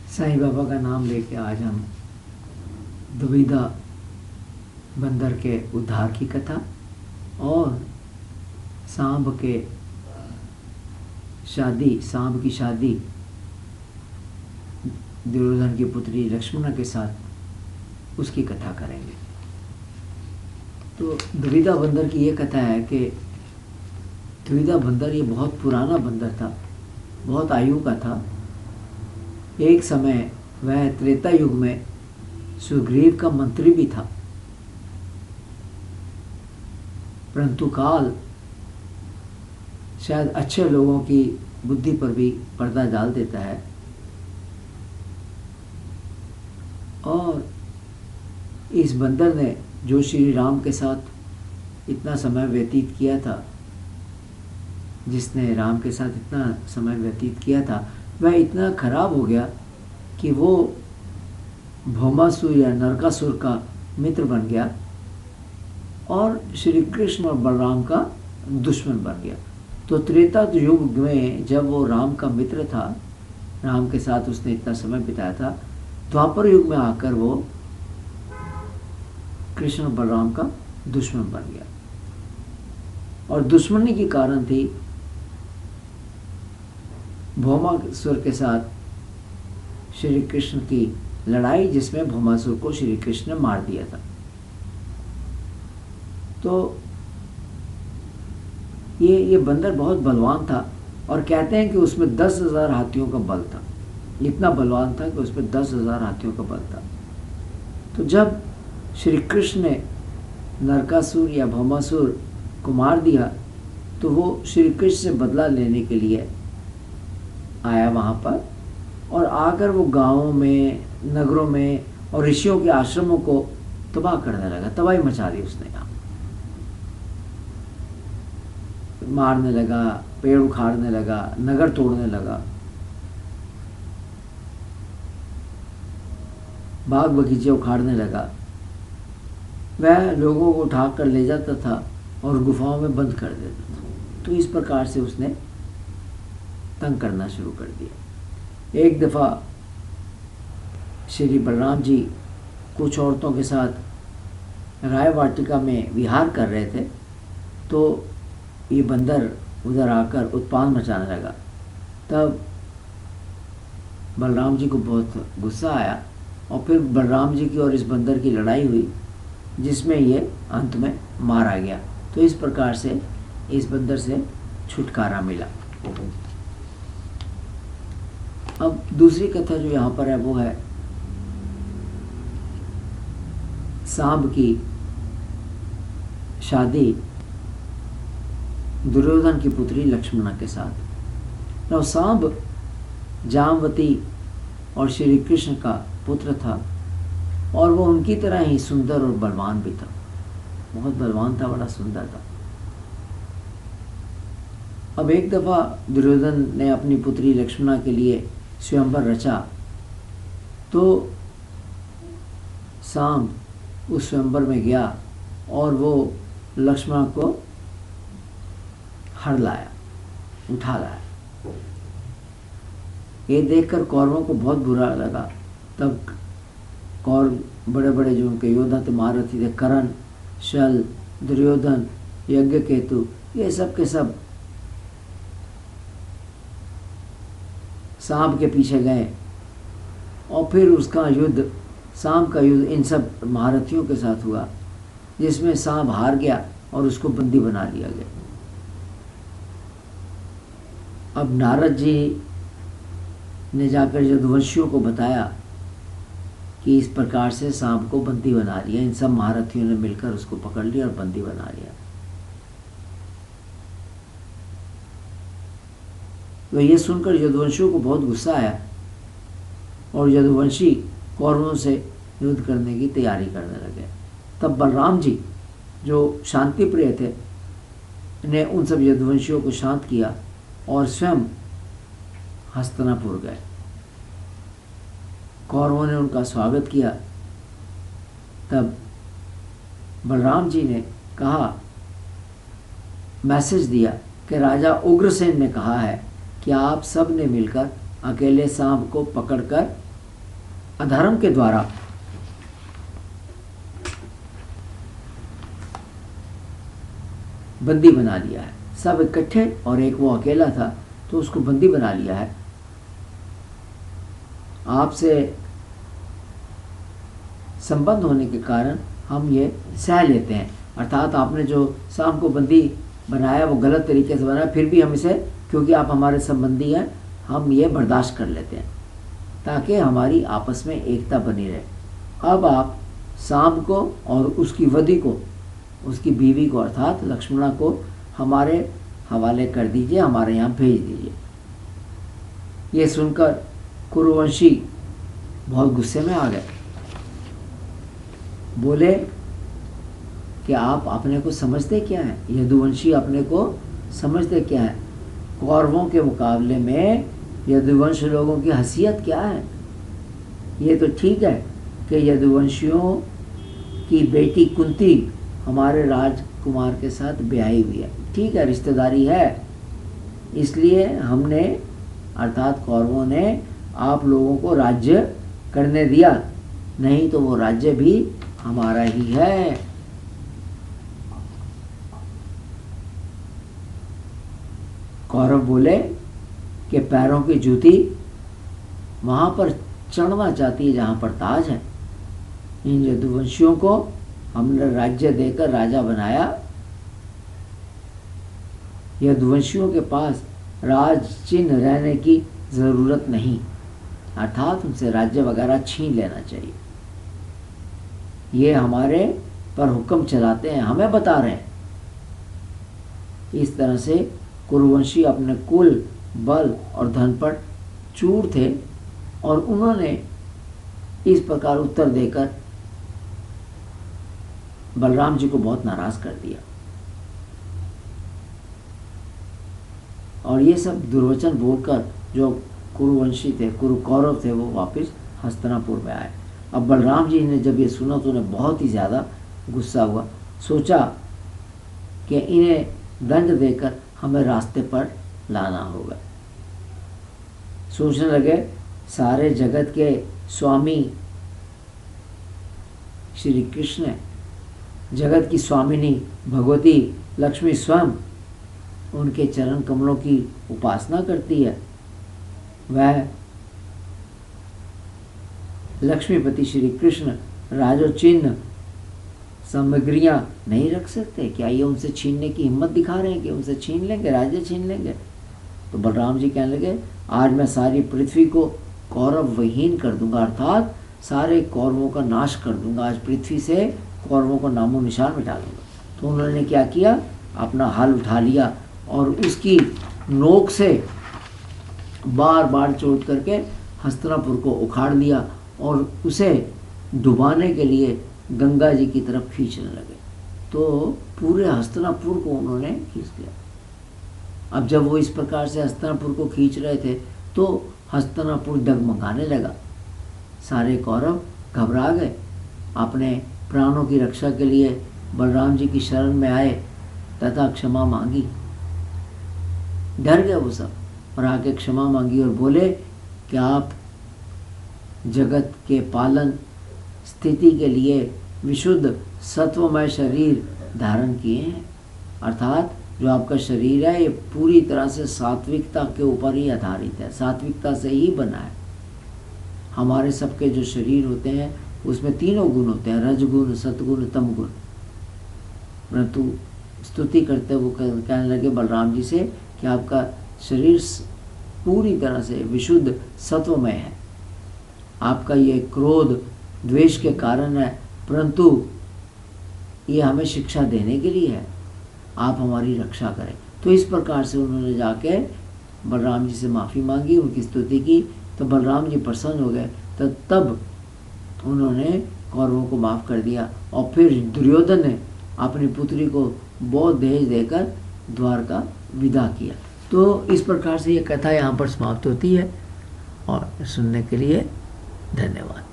साईं बाबा का नाम लेके आज हम दुविधा बंदर के उद्धार की कथा और सांब की शादी दुर्योधन की पुत्री लक्ष्मणा के साथ उसकी कथा करेंगे। तो दुविधा बंदर की ये कथा है कि दुविधा बंदर ये बहुत पुराना बंदर था, बहुत आयु का था। एक समय वह त्रेता युग में सुग्रीव का मंत्री भी था, परंतु काल शायद अच्छे लोगों की बुद्धि पर भी पर्दा डाल देता है और इस बंदर ने जो श्री राम के साथ इतना समय व्यतीत किया था, जिसने राम के साथ इतना समय व्यतीत किया था, वह इतना खराब हो गया कि वो भौमासुर या नरकासुर का मित्र बन गया और श्री कृष्ण और बलराम का दुश्मन बन गया। तो त्रेता युग में जब वो राम का मित्र था, राम के साथ उसने इतना समय बिताया था, द्वापर युग में आकर वो कृष्ण और बलराम का दुश्मन बन गया। और दुश्मनी के कारण थी भौमासुर के साथ श्री कृष्ण की लड़ाई, जिसमें भौमासुर को श्री कृष्ण ने मार दिया था। तो ये बंदर बहुत बलवान था और कहते हैं कि उसमें 10,000 हाथियों का बल था। इतना बलवान था कि उसमें 10,000 हाथियों का बल था। तो जब श्री कृष्ण ने नरकासुर या भौमासुर को मार दिया, तो वो श्री कृष्ण से बदला लेने के लिए आया वहाँ पर, और आकर वो गाँवों में, नगरों में और ऋषियों के आश्रमों को तबाह करने लगा। तबाही मचा दी उसने। यहाँ मारने लगा, पेड़ उखाड़ने लगा, नगर तोड़ने लगा, बाग बगीचे उखाड़ने लगा। वह लोगों को उठा कर ले जाता था और गुफाओं में बंद कर देता था। तो इस प्रकार से उसने तंग करना शुरू कर दिया। एक दफ़ा श्री बलराम जी कुछ औरतों के साथ राय वाटिका में विहार कर रहे थे, तो ये बंदर उधर आकर उत्पात मचाने लगा। तब बलराम जी को बहुत गुस्सा आया और फिर बलराम जी की और इस बंदर की लड़ाई हुई, जिसमें ये अंत में मारा गया। तो इस प्रकार से इस बंदर से छुटकारा मिला। अब दूसरी कथा जो यहाँ पर है वो है सांब की शादी दुर्योधन की पुत्री लक्ष्मणा के साथ। और सांब जामवती और श्री कृष्ण का पुत्र था और वो उनकी तरह ही सुंदर और बलवान भी था। बहुत बलवान था, बड़ा सुंदर था। अब एक दफ़ा दुर्योधन ने अपनी पुत्री लक्ष्मणा के लिए स्वयंवर रचा, तो सांब उस स्वयंवर में गया और वो लक्ष्मणा को हर लाया, उठा लाया। ये देखकर कौरवों को बहुत बुरा लगा। तब कौरव बड़े बड़े जो उनके योद्धा थे, महारथी थे, कर्ण, शल, दुर्योधन, यज्ञकेतु, ये सब के सब सांब के पीछे गए और फिर उसका युद्ध, सांब का युद्ध इन सब महारथियों के साथ हुआ, जिसमें सांब हार गया और उसको बंदी बना लिया गया। अब नारद जी ने जाकर यदुवंशियों को बताया कि इस प्रकार से सांप को बंदी बना लिया। इन सब महारथियों ने मिलकर उसको पकड़ लिया और बंदी बना लिया। तो ये सुनकर यदुवंशियों को बहुत गुस्सा आया और यदुवंशी कौरवों से युद्ध करने की तैयारी करने लगे। तब बलराम जी जो शांति प्रिय थे ने उन सब यदुवंशियों को शांत किया और स्वयं हस्तिनापुर गए। कौरवों ने उनका स्वागत किया। तब बलराम जी ने कहा, मैसेज दिया कि राजा उग्रसेन ने कहा है कि आप सब ने मिलकर अकेले सांप को पकड़कर अधर्म के द्वारा बंदी बना लिया है। सब इकट्ठे और एक वो अकेला था, तो उसको बंदी बना लिया है। आपसे संबंध होने के कारण हम ये सह लेते हैं, अर्थात आपने जो शाम को बंदी बनाया वो गलत तरीके से बनाया, फिर भी हम इसे, क्योंकि आप हमारे संबंधी हैं, हम ये बर्दाश्त कर लेते हैं ताकि हमारी आपस में एकता बनी रहे। अब आप शाम को और उसकी वधि को, उसकी बीवी को अर्थात लक्ष्मणा को हमारे हवाले कर दीजिए, हमारे यहाँ भेज दीजिए। ये सुनकर कुरुवंशी बहुत गुस्से में आ गए। बोले कि आप अपने को समझते क्या हैं? यदुवंशी अपने को समझते क्या है? कौरवों के मुकाबले में यदुवंश लोगों की हैसियत क्या है? ये तो ठीक है कि यदुवंशियों की बेटी कुंती हमारे राजकुमार के साथ ब्याही हुई है, ठीक है, रिश्तेदारी है, इसलिए हमने अर्थात कौरवों ने आप लोगों को राज्य करने दिया, नहीं तो वो राज्य भी हमारा ही है। कौरव बोले कि पैरों की जूती वहां पर चढ़ना चाहती है जहां पर ताज है। इन यदुवंशियों को हमने राज्य देकर राजा बनाया। यदुवंशियों के पास राज चिन्ह रहने की ज़रूरत नहीं, अर्थात उनसे राज्य वगैरह छीन लेना चाहिए। ये हमारे पर हुक्म चलाते हैं, हमें बता रहे हैं। इस तरह से कुरुवंशी अपने कुल, बल और धन पर चूर थे और उन्होंने इस प्रकार उत्तर देकर बलराम जी को बहुत नाराज कर दिया। और ये सब दुर्वचन बोलकर जो कुरुवंशी थे, कौरव थे, वो वापस हस्तिनापुर में आए। अब बलराम जी ने जब ये सुना तो उन्हें बहुत ही ज़्यादा गुस्सा हुआ। सोचा कि इन्हें दंड देकर हमें रास्ते पर लाना होगा। सोचने लगे सारे जगत के स्वामी श्री कृष्ण, जगत की स्वामिनी भगवती लक्ष्मी स्वयं उनके चरण कमलों की उपासना करती है। वह लक्ष्मीपति श्री कृष्ण राजोचिन्ह सामग्रियां नहीं रख सकते क्या? ये उनसे छीनने की हिम्मत दिखा रहे हैं कि उनसे छीन लेंगे, राज्य छीन लेंगे। तो बलराम जी कहने लगे आज मैं सारी पृथ्वी को कौरव विहीन कर दूंगा, अर्थात सारे कौरवों का नाश कर दूंगा। आज पृथ्वी से कौरवों को नामो निशान मिटा दूंगा। तो उन्होंने क्या किया, अपना हाल उठा लिया और उसकी नोक से बार बार चोट करके हस्तिनापुर को उखाड़ लिया और उसे डुबाने के लिए गंगा जी की तरफ खींचने लगे। तो पूरे हस्तिनापुर को उन्होंने खींच लिया। अब जब वो इस प्रकार से हस्तिनापुर को खींच रहे थे तो हस्तिनापुर डगमगाने लगा। सारे कौरव घबरा गए, अपने प्राणों की रक्षा के लिए बलराम जी की शरण में आए तथा क्षमा मांगी। डर गए वो सब और आके क्षमा मांगी और बोले कि आप जगत के पालन स्थिति के लिए विशुद्ध सत्वमय शरीर धारण किए हैं, अर्थात जो आपका शरीर है ये पूरी तरह से सात्विकता के ऊपर ही आधारित है, सात्विकता से ही बना है। हमारे सबके जो शरीर होते हैं उसमें तीनों गुण होते हैं, रजगुण, सतगुण, तमगुण। परंतु स्तुति करते वो कहने लगे बलराम जी से कि आपका शरीर पूरी तरह से विशुद्ध सत्वमय है। आपका ये क्रोध द्वेष के कारण है, परंतु ये हमें शिक्षा देने के लिए है, आप हमारी रक्षा करें। तो इस प्रकार से उन्होंने जाके बलराम जी से माफ़ी मांगी, उनकी स्तुति की। तो बलराम जी प्रसन्न हो गए। तो तब उन्होंने कौरवों को माफ़ कर दिया और फिर दुर्योधन ने अपनी पुत्री को बहुत दहेज देकर द्वारका विदा किया। तो इस प्रकार से ये कथा यहाँ पर समाप्त होती है और सुनने के लिए धन्यवाद।